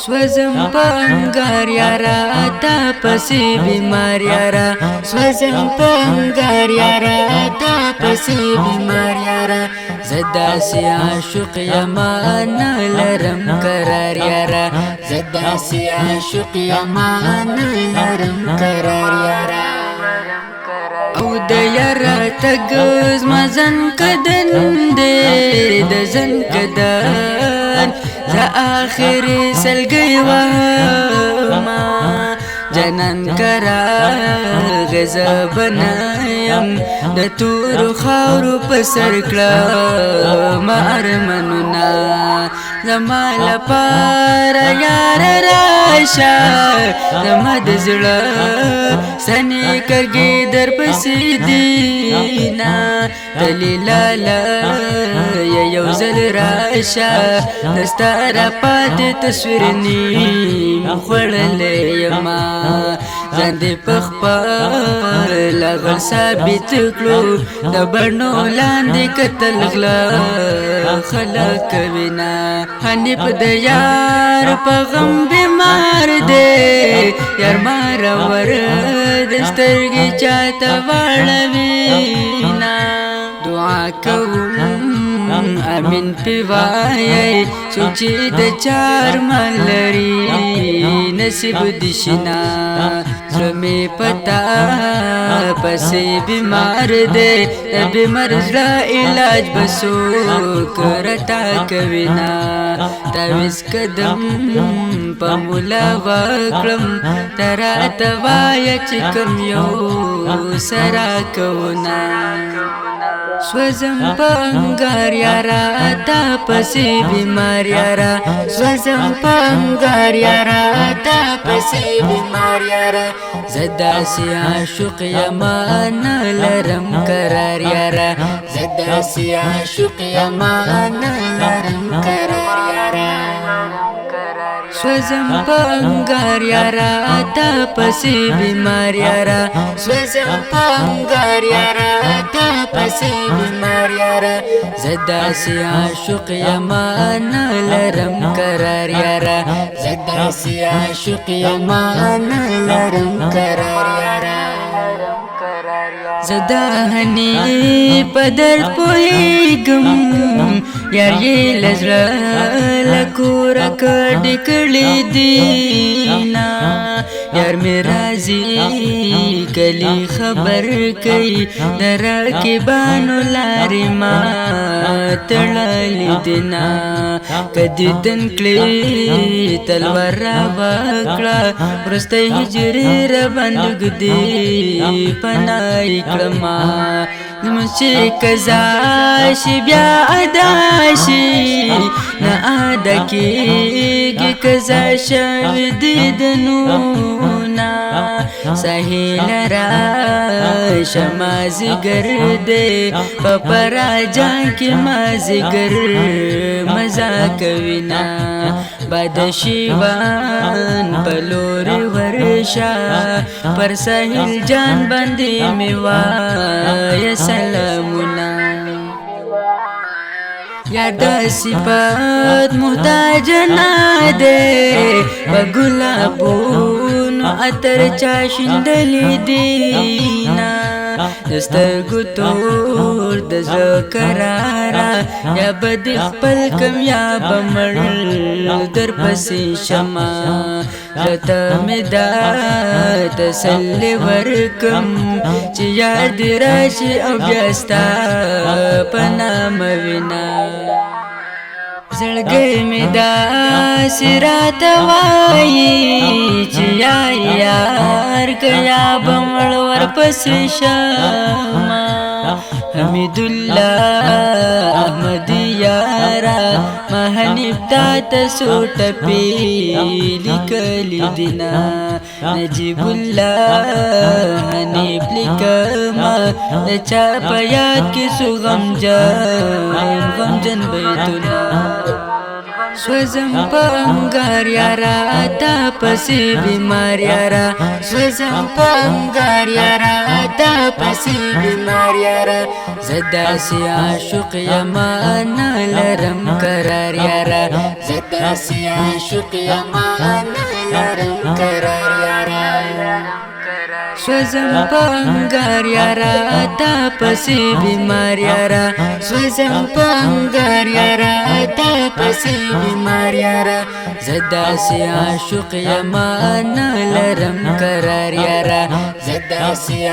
سوزم پنګار یارا تا پسې بیمار یارا سوزم پنګار یارا تا پسې بیمار یارا زدا سی عاشق یما نه لرم قرار یارا زدا سی عاشق یما نه لرم قرار یارا او د یارا تګز مزن کدن دې د زن کدن زه آخر سلګي وما جنان کرا غضب نایم د تور خاورو په سر کړه مارمنونا زما لپاره یار راشه زما د زړه سنې کږې در پسې دینا دلیلاله یو ځل راشه دستا را پاتې تصویر نیم خوړلی یما ځان دې په خپل غل ثابت کړو د بڼو لاندې کتل غلا خلک وینا حنیف د یار په غم بیمار دی یار مارور د سترګې چاته واړوینا دعا کوم امین پی وایي سوچې د چار ملري نصیب دشنا زمې پتا پسې بیمار دی د بیمار زړه علاج بسو کرتا کوینا تعویذ قدم په مولا وکړم تراته وایه چې کوم یو سره کونا سوزم پنګار یارا تا پسې بیمار یارا سوزم پنګار یارا تا پسې بیمار یارا زدا سی عاشق یما نه لرم قرار یارا زدا سی عاشق یما نه لرم قرار یارا سوزم پنګار یارا تا پسې بیمار یارا سوزم پنګار یارا تا پسې بیمار یارا زدا سی عاشق یما نه لرم قرار یارا زدا سی عاشق یما نه لرم قرار یارا زدا هني پدر پويګم یار یې لزړه لکور کډ کړي دینا یار می راضي کلی خبر کوي درا کې بانو لاري ما تړل دینا کدي دن کلی تلوار وکړه ورسته هجر ر باندې ګدي پنای کړما نمشي کزا شي بیا اداشي نه ادا کېږي کزا شوي دیدنونا سهیل را شمازګر دې په پراجان کې مازګر مزا کوینا باد شیوان بلور ورشا پر سهیل جان باندې میوا یا سلامنا یاد صفات محتاج نه دے بګلابونو اتر چا شندلې دینا دستګو تور د ذکرارا یا بد خپل کم یا بمړ در پسې شما زته مدا تسلی ورکم چې یاد راشي او بیاستا پنام وینا زړګی می دا سرات وایي چې یار کیا بمړ ور پسې شما حمید الله احمد یارا مهنیب تا تسوټ پی لیکل دینا نجیب الله حنیب لیکما چا پیات کی سو غم جن بیتنا سوزم پنګار یارا تا پسې بیمار یارا سوزم پنګار یارا تا پسې بیمار یارا زدا سی عاشق یما نه لرم قرار یارا زدا سی عاشق یما نه لرم قرار یارا سوزم پنګار یارا تا پسې بیمار یارا سوزم پنګار یارا تا پسې بیمار یارا زدا سی عاشق یما نه لرم قرار یارا زدا سی